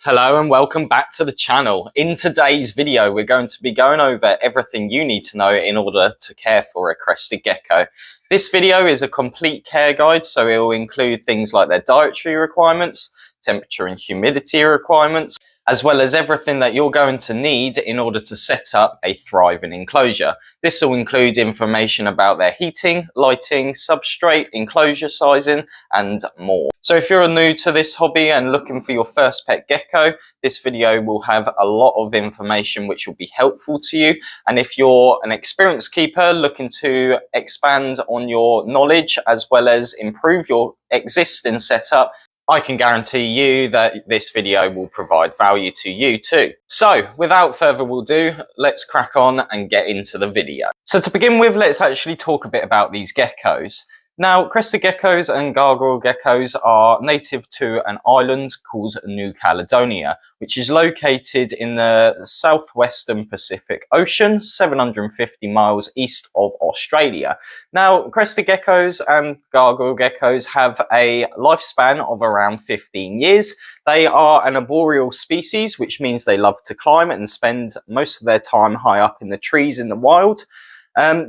Hello and welcome back to the channel. In today's video, we're going to be going over everything you need to know in order to care for a crested gecko. This video is a complete care guide, so it will include things like their dietary requirements, temperature and humidity requirements, as well as everything that you're going to need in order to set up a thriving enclosure. This will include information about their heating, lighting, substrate, enclosure sizing, and more. So if you're new to this hobby and looking for your first pet gecko, this video will have a lot of information which will be helpful to you. And if you're an experienced keeper looking to expand on your knowledge as well as improve your existing setup, I can guarantee you that this video will provide value to you too. So without further ado, let's crack on and get into the video. So to begin with, let's actually talk a bit about these geckos. Now, crested geckos and gargoyle geckos are native to an island called New Caledonia, which is located in the southwestern Pacific Ocean, 750 miles east of Australia. Now, crested geckos and gargoyle geckos have a lifespan of around 15 years. They are an arboreal species, which means they love to climb and spend most of their time high up in the trees in the wild.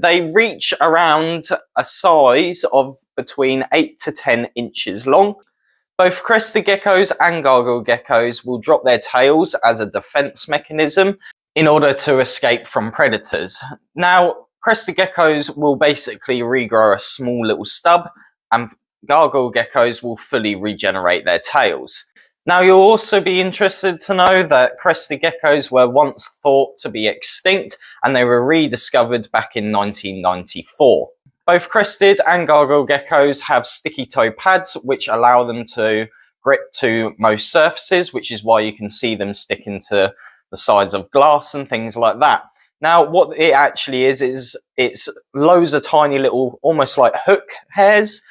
They reach around a size of between 8 to 10 inches long. Both crested geckos and gargoyle geckos will drop their tails as a defense mechanism in order to escape from predators. Now, crested geckos will basically regrow a small little stub, and gargoyle geckos will fully regenerate their tails. Now, you'll also be interested to know that crested geckos were once thought to be extinct, and they were rediscovered back in 1994. Both crested and gargoyle geckos have sticky toe pads, which allow them to grip to most surfaces, which is why you can see them sticking to the sides of glass and things like that. Now, what it actually is it's loads of tiny little, almost like hook hairs,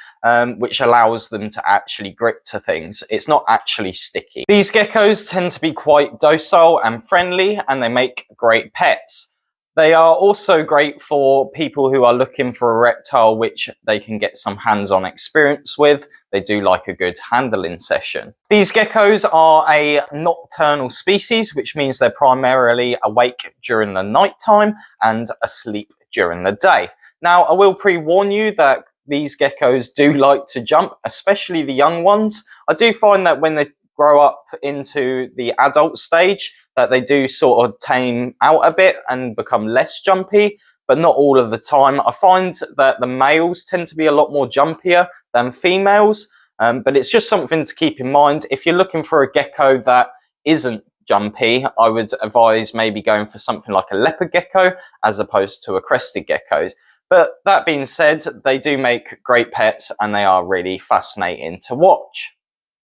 which allows them to actually grip to things. It's not actually sticky. These geckos tend to be quite docile and friendly, and they make great pets. They are also great for people who are looking for a reptile which they can get some hands-on experience with. They do like a good handling session. These geckos are a nocturnal species, which means they're primarily awake during the nighttime and asleep during the day. Now, I will pre-warn you that these geckos do like to jump, especially the young ones. I do find that when they grow up into the adult stage, that they do sort of tame out a bit and become less jumpy, but not all of the time. I find that the males tend to be a lot more jumpier than females, but it's just something to keep in mind. If you're looking for a gecko that isn't jumpy, I would advise maybe going for something like a leopard gecko as opposed to a crested gecko. But that being said, they do make great pets and they are really fascinating to watch.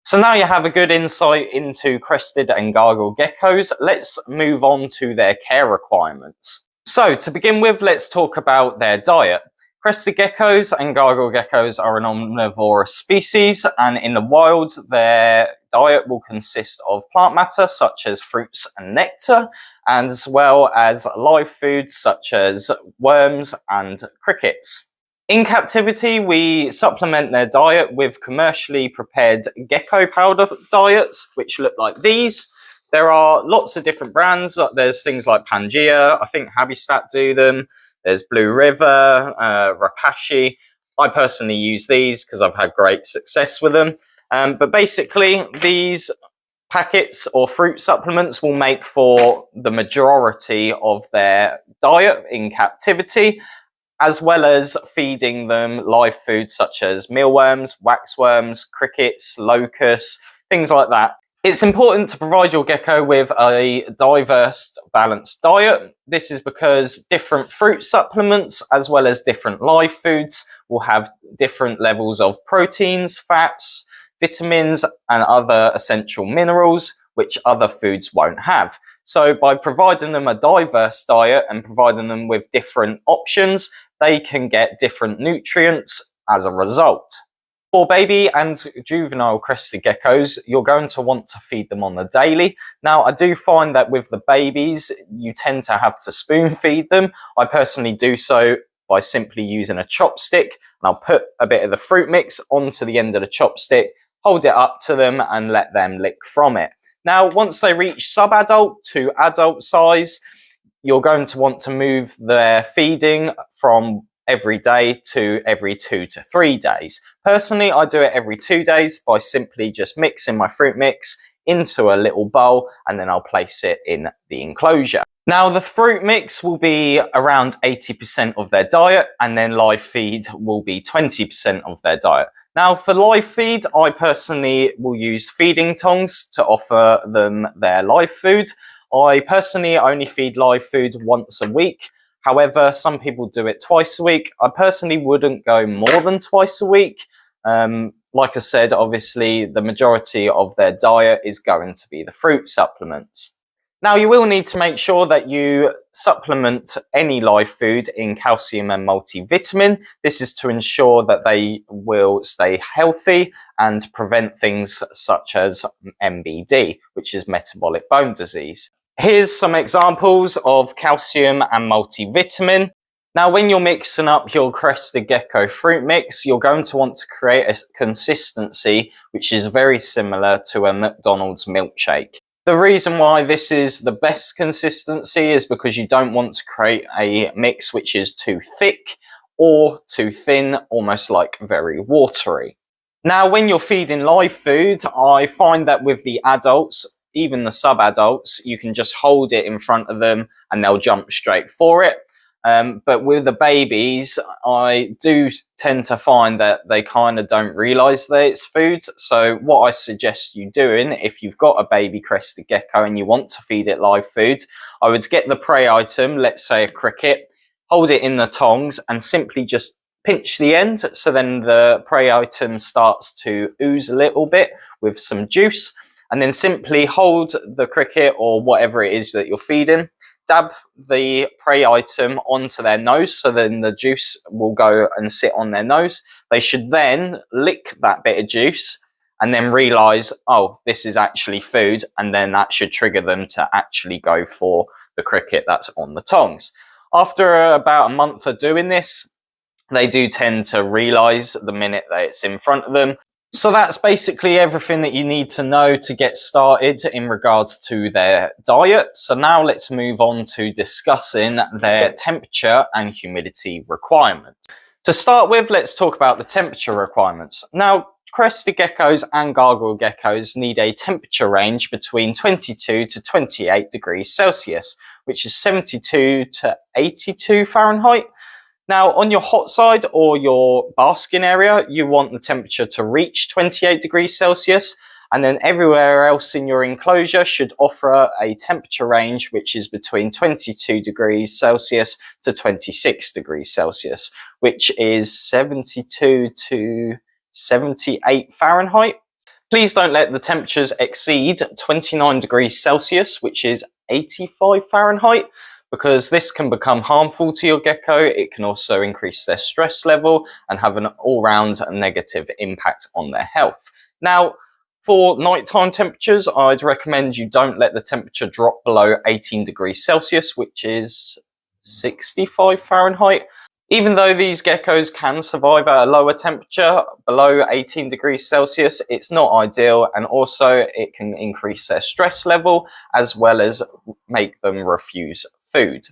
So now you have a good insight into crested and gargoyle geckos, let's move on to their care requirements. So to begin with, let's talk about their diet. Crested geckos and gargoyle geckos are an omnivorous species, and in the wild, their diet will consist of plant matter such as fruits and nectar, as well as live foods such as worms and crickets. In captivity, we supplement their diet with commercially prepared gecko powder diets, which look like these. There are lots of different brands. There's things like Pangea, I think Habitat do them. There's Blue River, Rapashi. I personally use these because I've had great success with them. But basically, these packets or fruit supplements will make for the majority of their diet in captivity, as well as feeding them live foods such as mealworms, waxworms, crickets, locusts, things like that. It's important to provide your gecko with a diverse, balanced diet. This is because different fruit supplements, as well as different live foods, will have different levels of proteins, fats, vitamins, and other essential minerals, which other foods won't have. So by providing them a diverse diet and providing them with different options, they can get different nutrients as a result. For baby and juvenile crested geckos, you're going to want to feed them on the daily. Now, I do find that with the babies, you tend to have to spoon feed them. I personally do so by simply using a chopstick, and I'll put a bit of the fruit mix onto the end of the chopstick, hold it up to them and let them lick from it. Now, once they reach sub-adult to adult size, you're going to want to move their feeding from every day to every 2 to 3 days. Personally, I do it every 2 days by simply just mixing my fruit mix into a little bowl, and then I'll place it in the enclosure. Now, the fruit mix will be around 80% of their diet, and then live feed will be 20% of their diet. Now, for live feed, I personally will use feeding tongs to offer them their live food. I personally only feed live food once a week. However, some people do it twice a week. I personally wouldn't go more than twice a week. Like I said, obviously, the majority of their diet is going to be the fruit supplements. Now, you will need to make sure that you supplement any live food in calcium and multivitamin. This is to ensure that they will stay healthy and prevent things such as MBD, which is metabolic bone disease. Here's some examples of calcium and multivitamin. Now, when you're mixing up your Crested Gecko fruit mix, you're going to want to create a consistency which is very similar to a McDonald's milkshake. The reason why this is the best consistency is because you don't want to create a mix which is too thick or too thin, almost like very watery. Now, when you're feeding live food, I find that with the adults, even the sub-adults, you can just hold it in front of them and they'll jump straight for it. But with the babies, I do tend to find that they kind of don't realise that it's food. So what I suggest you doing, if you've got a baby Crested Gecko and you want to feed it live food, I would get the prey item, let's say a cricket, hold it in the tongs and simply just pinch the end. So then the prey item starts to ooze a little bit with some juice, and then simply hold the cricket or whatever it is that you're feeding, dab the prey item onto their nose, so then the juice will go and sit on their nose. They should then lick that bit of juice and then realise, oh, this is actually food, and then that should trigger them to actually go for the cricket that's on the tongs. After about a month of doing this, they do tend to realise the minute that it's in front of them. So that's basically everything that you need to know to get started in regards to their diet. So now let's move on to discussing their temperature and humidity requirements. To start with, let's talk about the temperature requirements. Now, Crested geckos and gargoyle geckos need a temperature range between 22 to 28 degrees Celsius, which is 72 to 82 Fahrenheit. Now, on your hot side or your basking area, you want the temperature to reach 28 degrees Celsius, and then everywhere else in your enclosure should offer a temperature range which is between 22 degrees Celsius to 26 degrees Celsius, which is 72 to 78 Fahrenheit. Please don't let the temperatures exceed 29 degrees Celsius, which is 85 Fahrenheit. Because this can become harmful to your gecko. It can also increase their stress level and have an all-round negative impact on their health. Now, for nighttime temperatures, I'd recommend you don't let the temperature drop below 18 degrees Celsius, which is 65 Fahrenheit. Even though these geckos can survive at a lower temperature, below 18 degrees Celsius, it's not ideal, and also it can increase their stress level as well as make them refuse food.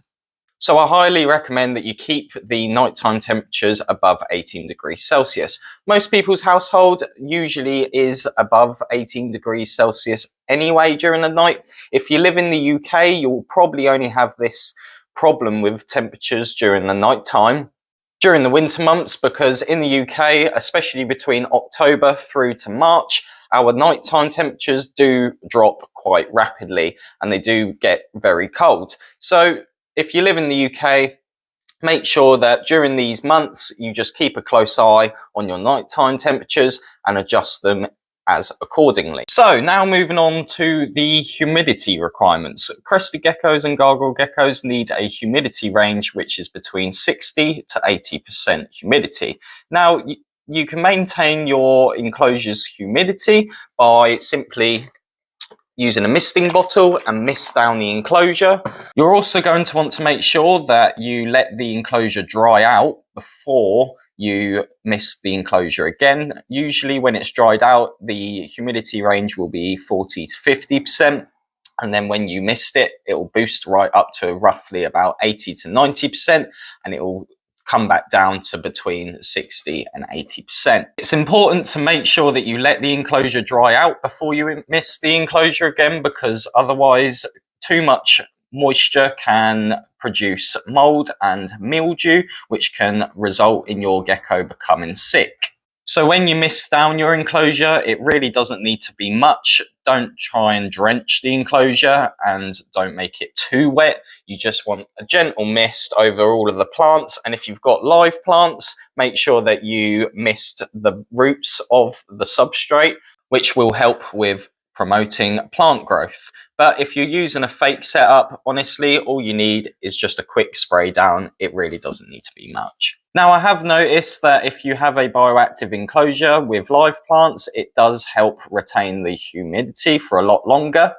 So I highly recommend that you keep the nighttime temperatures above 18 degrees Celsius. Most people's household usually is above 18 degrees Celsius anyway during the night. If you live in the UK, you'll probably only have this problem with temperatures during the nighttime during the winter months, because in the UK, especially between October through to March, our nighttime temperatures do drop quite rapidly and they do get very cold. So if you live in the UK, make sure that during these months you just keep a close eye on your nighttime temperatures and adjust them as accordingly. So now moving on to the humidity requirements. Crested geckos and gargoyle geckos need a humidity range which is between 60 to 80% humidity. Now, you can maintain your enclosure's humidity by simply using a misting bottle and mist down the enclosure. You're also going to want to make sure that you let the enclosure dry out before you mist the enclosure again. Usually when it's dried out, the humidity range will be 40 to 50%. And then when you mist it, it will boost right up to roughly about 80 to 90%, and it will come back down to between 60 and 80%. It's important to make sure that you let the enclosure dry out before you mist the enclosure again, because otherwise too much moisture can produce mold and mildew, which can result in your gecko becoming sick. So when you mist down your enclosure, it really doesn't need to be much. Don't try and drench the enclosure and don't make it too wet. You just want a gentle mist over all of the plants. And if you've got live plants, make sure that you mist the roots of the substrate, which will help with promoting plant growth. But if you're using a fake setup, honestly, all you need is just a quick spray down. It really doesn't need to be much. Now, I have noticed that if you have a bioactive enclosure with live plants, it does help retain the humidity for a lot longer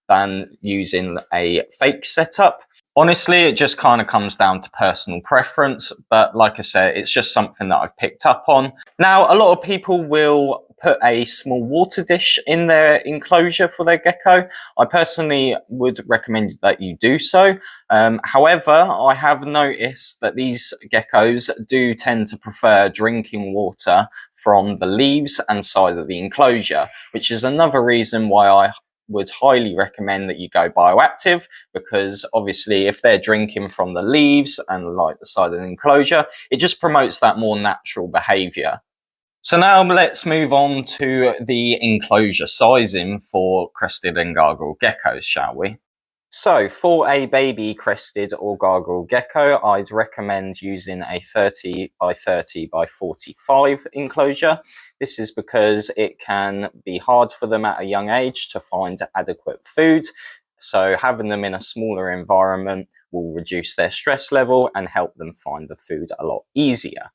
than using a fake setup. Honestly, it just kind of comes down to personal preference, but like I said, it's just something that I've picked up on. Now, a lot of people will put a small water dish in their enclosure for their gecko. I personally would recommend that you do so. However, I have noticed that these geckos do tend to prefer drinking water from the leaves and side of the enclosure, which is another reason why I would highly recommend that you go bioactive, because obviously if they're drinking from the leaves and like the side of the enclosure, it just promotes that more natural behavior. So now let's move on to the enclosure sizing for crested and gargoyle geckos, shall we? So for a baby crested or gargoyle gecko, I'd recommend using a 30 by 30 by 45 enclosure. This is because it can be hard for them at a young age to find adequate food. So having them in a smaller environment will reduce their stress level and help them find the food a lot easier.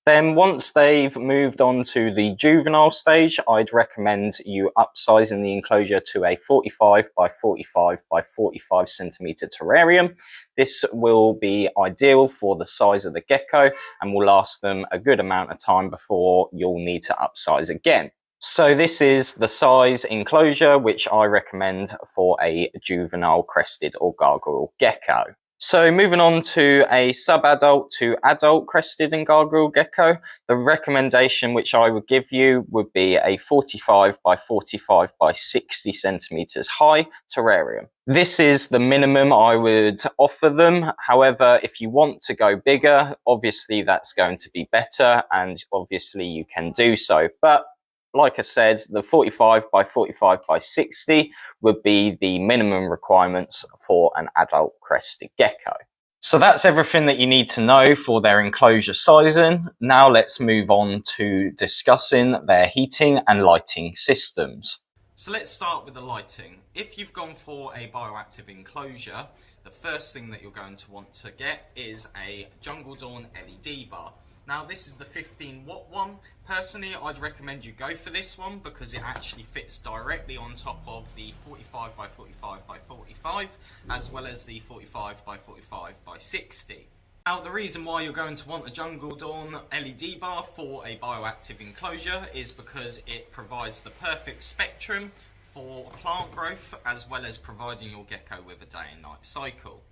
Then once they've moved on to the juvenile stage, I'd recommend you upsizing the enclosure to a 45 by 45 by 45 centimeter terrarium. This will be ideal for the size of the gecko and will last them a good amount of time before you'll need to upsize again. So this is the size enclosure which I recommend for a juvenile crested or gargoyle gecko. So moving on to a sub-adult to adult crested and gargoyle gecko, the recommendation which I would give you would be a 45 by 45 by 60 centimeters high terrarium. This is the minimum I would offer them. However, if you want to go bigger, obviously that's going to be better, and obviously you can do so. But like I said, the 45 by 45 by 60 would be the minimum requirements for an adult crested gecko. So that's everything that you need to know for their enclosure sizing. Now let's move on to discussing their heating and lighting systems. So let's start with the lighting. If you've gone for a bioactive enclosure, the first thing that you're going to want to get is a Jungle Dawn LED bar. Now this is the 15-watt one. Personally, I'd recommend you go for this one because it actually fits directly on top of the 45 by 45 by 45 as well as the 45 by 45 by 60. Now the reason why you're going to want a Jungle Dawn LED bar for a bioactive enclosure is because it provides the perfect spectrum for plant growth as well as providing your gecko with a day and night cycle.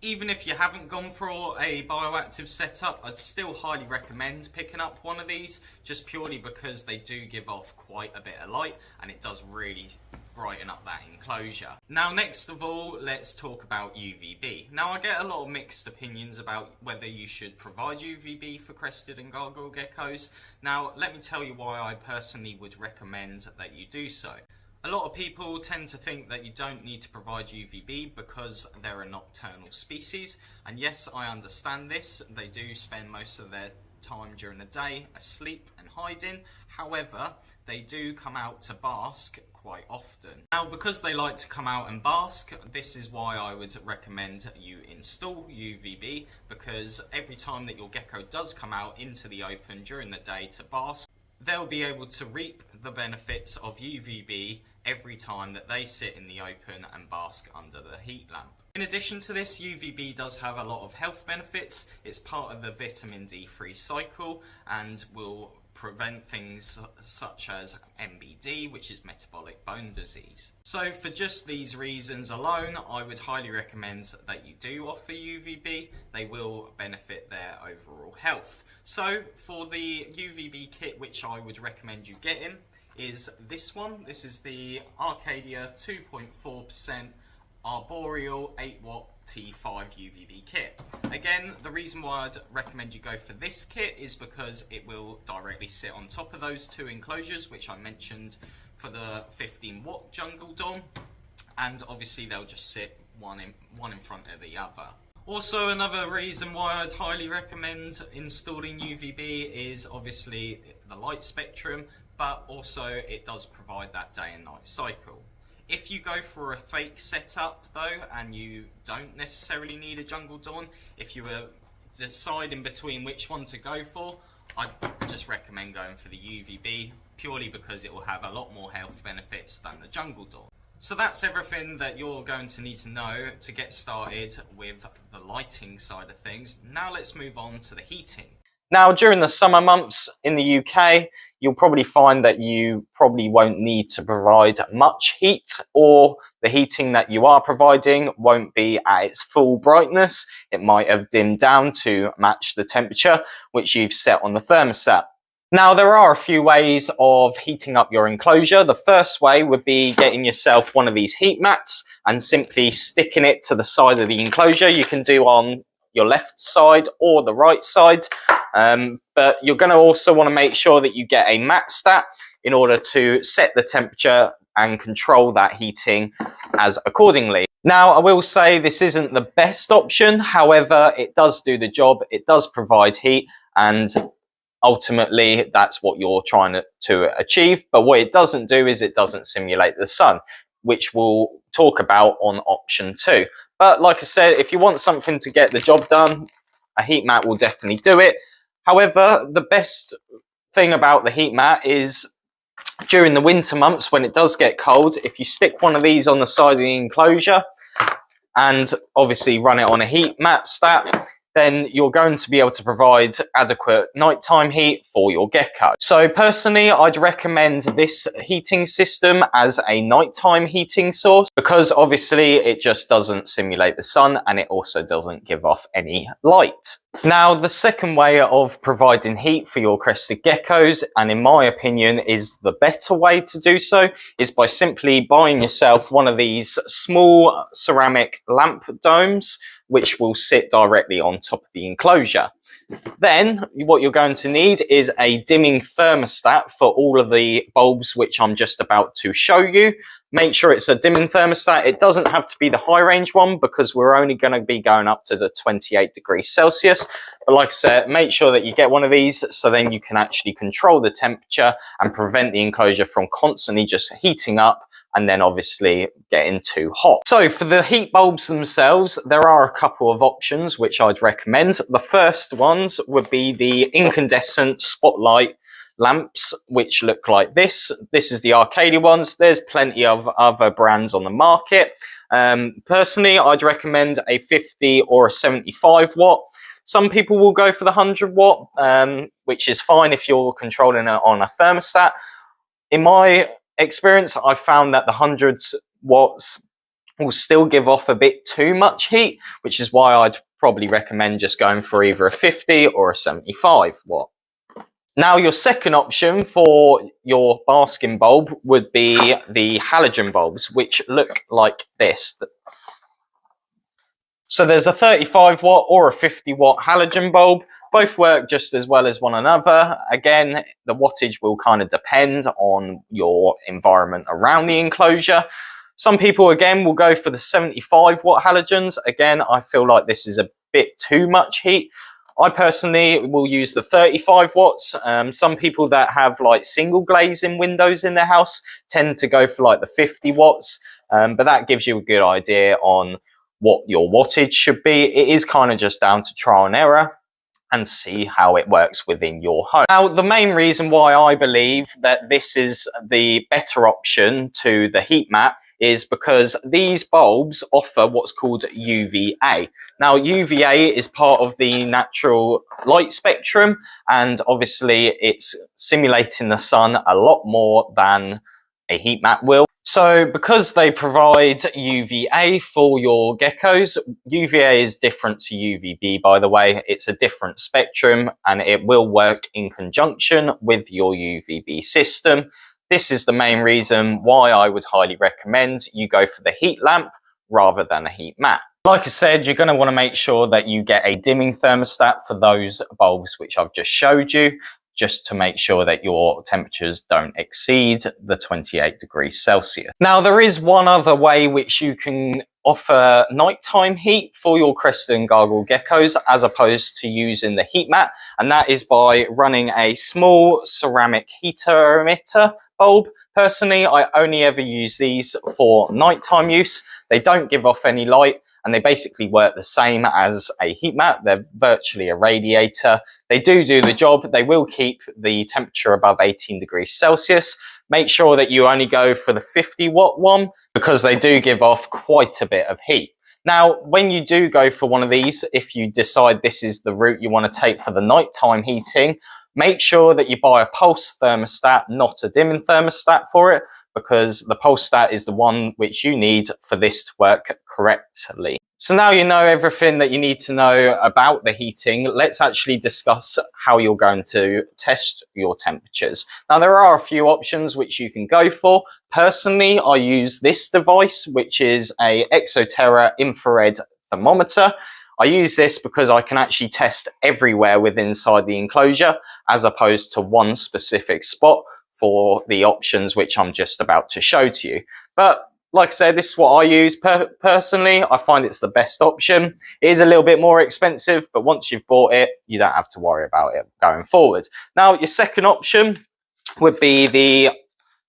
Even if you haven't gone for a bioactive setup, I'd still highly recommend picking up one of these, just purely because they do give off quite a bit of light and it does really brighten up that enclosure. Now next of all, let's talk about UVB. Now I get a lot of mixed opinions about whether you should provide UVB for crested and gargoyle geckos. Now let me tell you why I personally would recommend that you do so. A lot of people tend to think that you don't need to provide UVB because they're a nocturnal species, and yes, I understand this. They do spend most of their time during the day asleep and hiding. However, they do come out to bask quite often. Now, because they like to come out and bask, this is why I would recommend you install UVB, because every time that your gecko does come out into the open during the day to bask, they'll be able to reap the benefits of UVB every time that they sit in the open and bask under the heat lamp. In addition to this, UVB does have a lot of health benefits. It's part of the vitamin D3 cycle and will prevent things such as MBD, which is metabolic bone disease. So for just these reasons alone, I would highly recommend that you do offer UVB. They will benefit their overall health. So for the UVB kit, which I would recommend you getting, is this one. This is the Arcadia 2.4% Arboreal 8-watt T5 UVB kit. Again, the reason why I'd recommend you go for this kit is because it will directly sit on top of those two enclosures, which I mentioned for the 15-watt Jungle Dawn, and obviously they'll just sit one in front of the other. Also, another reason why I'd highly recommend installing UVB is obviously the light spectrum, but also it does provide that day and night cycle. If you go for a fake setup though, and you don't necessarily need a Jungle Dawn, if you were deciding between which one to go for, I'd just recommend going for the UVB, purely because it will have a lot more health benefits than the Jungle Dawn. So that's everything that you're going to need to know to get started with the lighting side of things. Now let's move on to the heating. Now, during the summer months in the UK, you'll probably find that you probably won't need to provide much heat, or the heating that you are providing won't be at its full brightness. It might have dimmed down to match the temperature which you've set on the thermostat. Now, there are a few ways of heating up your enclosure. The first way would be getting yourself one of these heat mats and simply sticking it to the side of the enclosure. You can do on your left side or the right side, but you're going to also want to make sure that you get a mat stat in order to set the temperature and control that heating as accordingly. Now, I will say this isn't the best option. However, it does do the job. It does provide heat, and ultimately that's what you're trying to achieve. But what it doesn't do is it doesn't simulate the sun, which we'll talk about on option 2. But like I said, if you want something to get the job done, a heat mat will definitely do it. However, the best thing about the heat mat is during the winter months when it does get cold, if you stick one of these on the side of the enclosure and obviously run it on a heat mat stat, then you're going to be able to provide adequate nighttime heat for your gecko. So personally, I'd recommend this heating system as a nighttime heating source, because obviously it just doesn't simulate the sun and it also doesn't give off any light. Now, the second way of providing heat for your crested geckos, and in my opinion is the better way to do so, is by simply buying yourself one of these small ceramic lamp domes, which will sit directly on top of the enclosure. Then what you're going to need is a dimming thermostat for all of the bulbs which I'm just about to show you. Make sure it's a dimming thermostat. It doesn't have to be the high range one, because we're only going to be going up to the 28 degrees Celsius. But like I said, make sure that you get one of these, so then you can actually control the temperature and prevent the enclosure from constantly just heating up and then obviously getting too hot. So for the heat bulbs themselves, there are a couple of options which I'd recommend. The first ones would be the incandescent spotlight lamps, which look like this. This is the Arcadia ones. There's plenty of other brands on the market. Personally, I'd recommend a 50 or a 75 watt. Some people will go for the 100 watt, which is fine if you're controlling it on a thermostat. In my experience, I found that the 100 watts will still give off a bit too much heat, which is why I'd probably recommend just going for either a 50 or a 75 watt. Now, your second option for your basking bulb would be the halogen bulbs, which look like this. So there's a 35 watt or a 50 watt halogen bulb. Both work just as well as one another. Again, the wattage will kind of depend on your environment around the enclosure. Some people, again, will go for the 75 watt halogens. Again, I feel like this is a bit too much heat. I personally will use the 35 watts. Some people that have like single glazing windows in their house tend to go for like the 50 watts. But that gives you a good idea on what your wattage should be. It is kind of just down to trial and error. and see how it works within your home. Now, the main reason why I believe that this is the better option to the heat mat is because these bulbs offer what's called UVA. Now, UVA is part of the natural light spectrum, and obviously it's simulating the sun a lot more than a heat mat will. So because they provide UVA for your geckos, UVA is different to UVB, by the way. It's a different spectrum and it will work in conjunction with your UVB system. This is the main reason why I would highly recommend you go for the heat lamp rather than a heat mat. Like I said, you're going to want to make sure that you get a dimming thermostat for those bulbs which I've just showed you, just to make sure that your temperatures don't exceed the 28 degrees Celsius. Now, there is one other way which you can offer nighttime heat for your crested and gargle geckos as opposed to using the heat mat, and that is by running a small ceramic heater emitter bulb. Personally, I only ever use these for nighttime use. They don't give off any light, and they basically work the same as a heat mat. They're virtually a radiator. They do the job. They will keep the temperature above 18 degrees Celsius. Make sure that you only go for the 50-watt one because they do give off quite a bit of heat. Now, when you do go for one of these, if you decide this is the route you want to take for the nighttime heating, make sure that you buy a pulse thermostat, not a dimming thermostat for it, because the pulse stat is the one which you need for this to work correctly. So now you know everything that you need to know about the heating. Let's actually discuss how you're going to test your temperatures. Now, there are a few options which you can go for. Personally, I use this device, which is a Exoterra infrared thermometer. I use this because I can actually test everywhere within inside the enclosure as opposed to one specific spot for the options which I'm just about to show to you. But like I said, this is what I use personally. I find it's the best option. It is a little bit more expensive, but once you've bought it, you don't have to worry about it going forward. Now, your second option would be the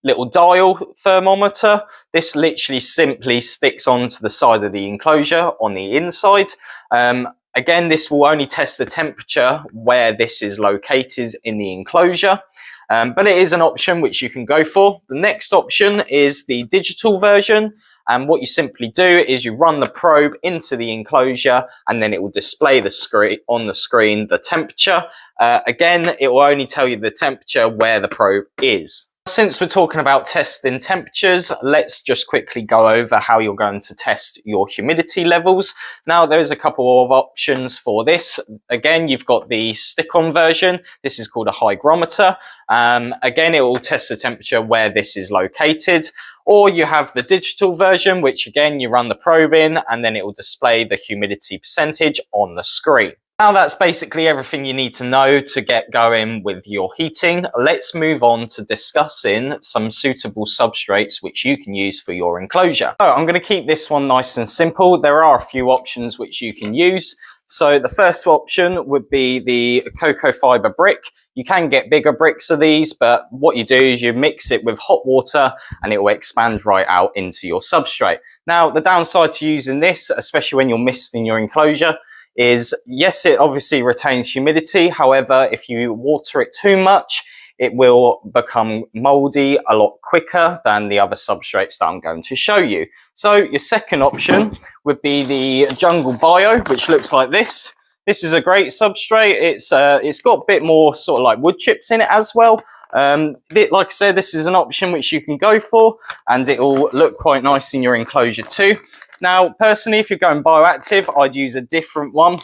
little dial thermometer. This literally simply sticks onto the side of the enclosure on the inside. Again, this will only test the temperature where this is located in the enclosure. But it is an option which you can go for. The next option is the digital version. And what you simply do is you run the probe into the enclosure and then it will display the screen on the screen, the temperature. Again, it will only tell you the temperature where the probe is. Since we're talking about testing temperatures, let's just quickly go over how you're going to test your humidity levels. Now, there's a couple of options for this. Again, you've got the stick-on version. This is called a hygrometer. Again, it will test the temperature where this is located. Or you have the digital version, which again, you run the probe in and then it will display the humidity percentage on the screen. Now that's basically everything you need to know to get going with your heating. Let's move on to discussing some suitable substrates which you can use for your enclosure. So I'm going to keep this one nice and simple. There are a few options which you can use. So the first option would be the cocoa fiber brick. You can get bigger bricks of these, but what you do is you mix it with hot water and it will expand right out into your substrate. Now, the downside to using this, especially when you're misting your enclosure, is yes, it obviously retains humidity. However, if you water it too much, it will become moldy a lot quicker than the other substrates that I'm going to show you. So your second option would be the Jungle Bio, which looks like this. This is a great substrate. It's got a bit more sort of like wood chips in it as well. Like I said, this is an option which you can go for and it will look quite nice in your enclosure too. Now, personally, if you're going bioactive, I'd use a different one,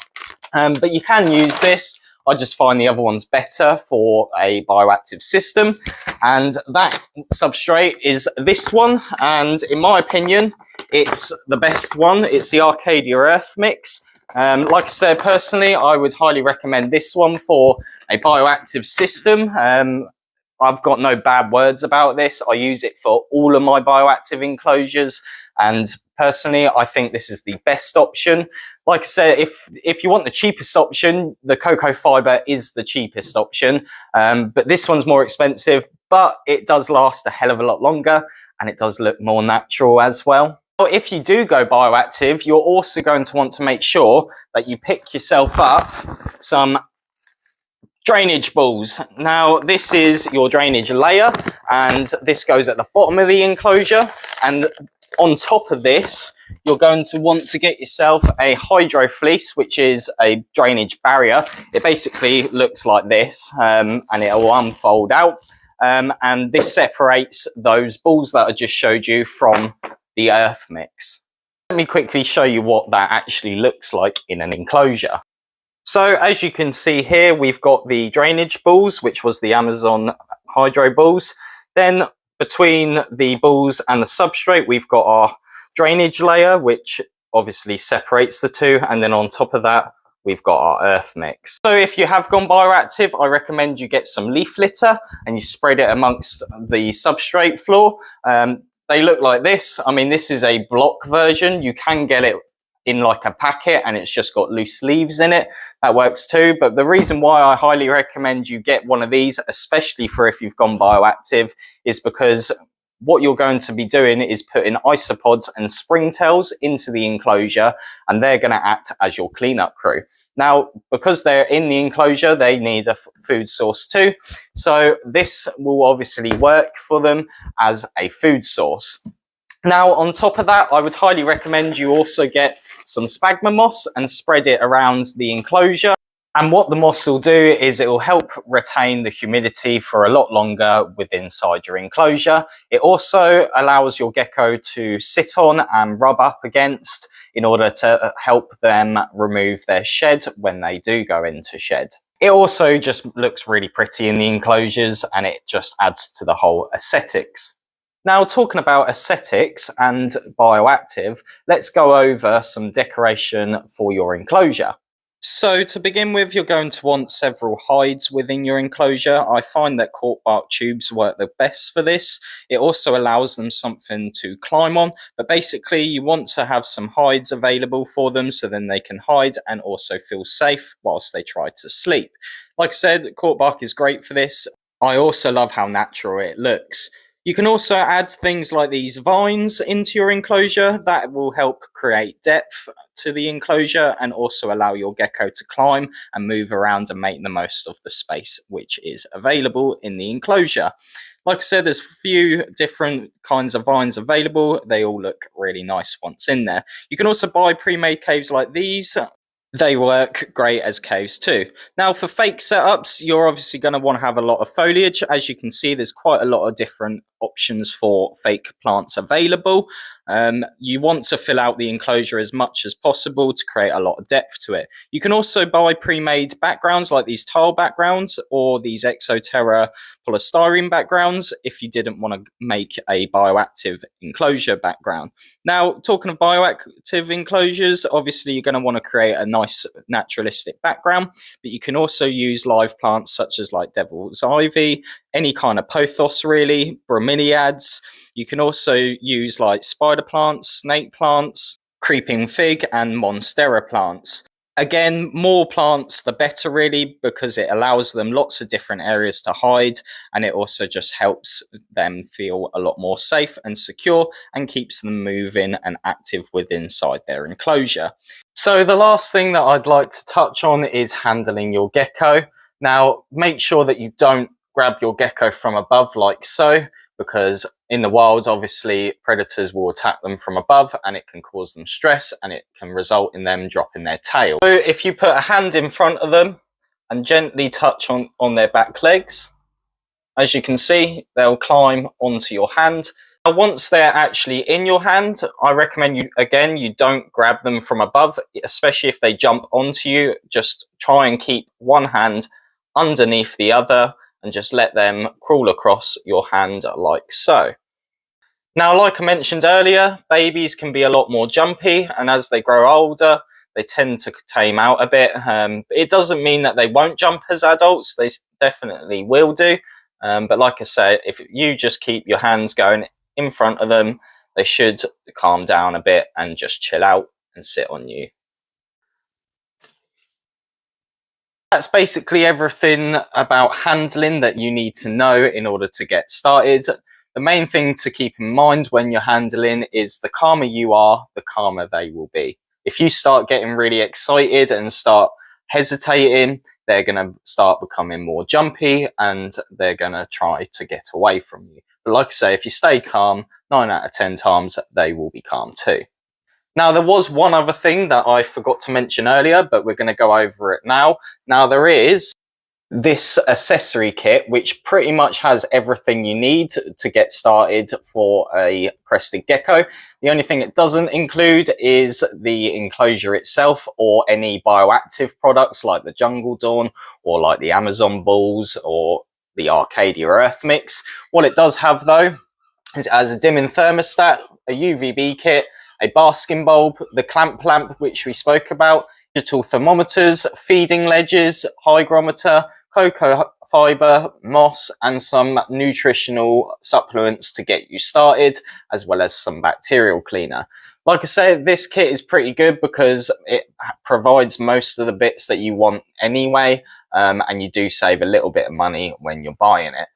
but you can use this. I just find the other one's better for a bioactive system, and that substrate is this one, and in my opinion, it's the best one. It's the Arcadia Earth Mix. Like I said, personally, I would highly recommend this one for a bioactive system. I've got no bad words about this. I use it for all of my bioactive enclosures, and personally, I think this is the best option. Like I said, if you want the cheapest option, the cocoa fiber is the cheapest option, but this one's more expensive, but it does last a hell of a lot longer, and it does look more natural as well. If you do go bioactive, you're also going to want to make sure that you pick yourself up some Drainage balls. Now this is your drainage layer, and this goes at the bottom of the enclosure, and on top of this you're going to want to get yourself a hydro fleece, which is a drainage barrier. It basically looks like this, and it will unfold out, and this separates those balls that I just showed you from the earth mix. Let me quickly show you what that actually looks like in an enclosure. So as you can see here, we've got the drainage balls, which was the Amazon hydro balls. Then between the balls and the substrate, we've got our drainage layer, which obviously separates the two. And then on top of that, we've got our earth mix. So if you have gone bioactive, I recommend you get some leaf litter and you spread it amongst the substrate floor. They look like this. I mean, this is a block version. You can get it in like a packet and it's just got loose leaves in it. That works too. But the reason why I highly recommend you get one of these, especially for if you've gone bioactive, is because what you're going to be doing is putting isopods and springtails into the enclosure, and they're going to act as your cleanup crew. Now, because they're in the enclosure, they need a food source too. So this will obviously work for them as a food source. Now, on top of that, I would highly recommend you also get some sphagnum moss and spread it around the enclosure. And what the moss will do is it will help retain the humidity for a lot longer inside your enclosure. It also allows your gecko to sit on and rub up against in order to help them remove their shed when they do go into shed. It also just looks really pretty in the enclosures, and it just adds to the whole aesthetics. Now, talking about aesthetics and bioactive, let's go over some decoration for your enclosure. So to begin with, you're going to want several hides within your enclosure. I find that cork bark tubes work the best for this. It also allows them something to climb on, but basically you want to have some hides available for them so then they can hide and also feel safe whilst they try to sleep. Like I said, cork bark is great for this. I also love how natural it looks. You can also add things like these vines into your enclosure. That will help create depth to the enclosure and also allow your gecko to climb and move around and make the most of the space which is available in the enclosure. Like I said, there's a few different kinds of vines available. They all look really nice once in there. You can also buy pre-made caves like these. They work great as caves too. Now for fake setups, you're obviously going to want to have a lot of foliage. As you can see, there's quite a lot of different options for fake plants available. You want to fill out the enclosure as much as possible to create a lot of depth to it. You can also buy pre-made backgrounds like these tile backgrounds or these Exoterra polystyrene backgrounds if you didn't want to make a bioactive enclosure background. Now, talking of bioactive enclosures, obviously you're going to want to create a nice naturalistic background, but you can also use live plants such as like devil's ivy, any kind of pothos really, bromeliads. You can also use like spider plants, snake plants, creeping fig and monstera plants. Again, more plants the better really, because it allows them lots of different areas to hide, and it also just helps them feel a lot more safe and secure and keeps them moving and active inside their enclosure. So the last thing that I'd like to touch on is handling your gecko. Now, make sure that you don't grab your gecko from above like so, because in the wild, obviously, predators will attack them from above and it can cause them stress and it can result in them dropping their tail. So if you put a hand in front of them and gently touch on their back legs, as you can see, they'll climb onto your hand. Now, once they're actually in your hand, I recommend you don't grab them from above, especially if they jump onto you. Just try and keep one hand underneath the other and just let them crawl across your hand like so. Now, like I mentioned earlier, babies can be a lot more jumpy, and as they grow older, they tend to tame out a bit. It doesn't mean that they won't jump as adults. They definitely will do. But like I say, if you just keep your hands going in front of them, they should calm down a bit and just chill out and sit on you. That's basically everything about handling that you need to know in order to get started. The main thing to keep in mind when you're handling is the calmer you are, the calmer they will be. If you start getting really excited and start hesitating, they're going to start becoming more jumpy and they're going to try to get away from you. But like I say, if you stay calm, 9 out of 10 times, they will be calm too. Now, there was one other thing that I forgot to mention earlier, but we're going to go over it now. Now, there is this accessory kit, which pretty much has everything you need to get started for a Crested Gecko. The only thing it doesn't include is the enclosure itself or any bioactive products like the Jungle Dawn or like the Amazon balls or the Arcadia Earth Mix. What it does have though is it has a dimming thermostat, a UVB kit, a basking bulb, the clamp lamp, which we spoke about, digital thermometers, feeding ledges, hygrometer, cocoa fiber, moss, and some nutritional supplements to get you started, as well as some bacterial cleaner. Like I said, this kit is pretty good because it provides most of the bits that you want anyway, and you do save a little bit of money when you're buying it.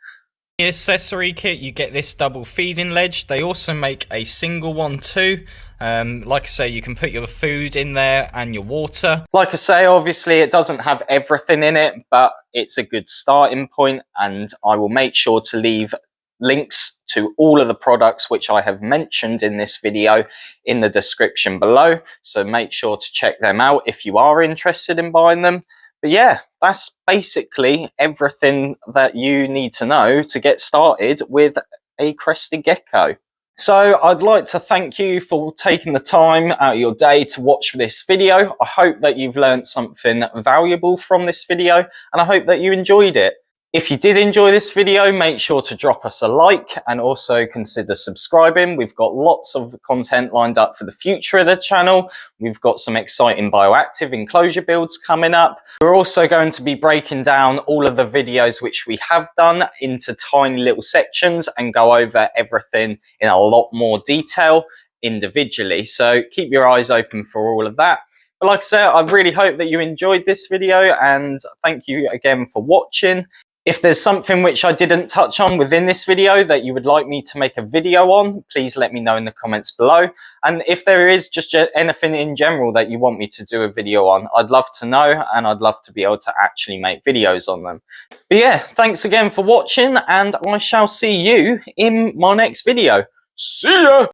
The accessory kit, you get this double feeding ledge. They also make a single one too. Like I say, you can put your food in there and your water. Like I say, obviously it doesn't have everything in it, but it's a good starting point, and I will make sure to leave links to all of the products which I have mentioned in this video in the description below. So make sure to check them out if you are interested in buying them. But yeah, that's basically everything that you need to know to get started with a Crested Gecko. So I'd like to thank you for taking the time out of your day to watch this video. I hope that you've learned something valuable from this video, and I hope that you enjoyed it. If you did enjoy this video, make sure to drop us a like and also consider subscribing. We've got lots of content lined up for the future of the channel. We've got some exciting bioactive enclosure builds coming up. We're also going to be breaking down all of the videos which we have done into tiny little sections and go over everything in a lot more detail individually. So keep your eyes open for all of that. But like I said, I really hope that you enjoyed this video, and thank you again for watching. If there's something which I didn't touch on within this video that you would like me to make a video on, please let me know in the comments below. And if there is just anything in general that you want me to do a video on, I'd love to know, and I'd love to be able to actually make videos on them. But yeah, thanks again for watching, and I shall see you in my next video. See ya!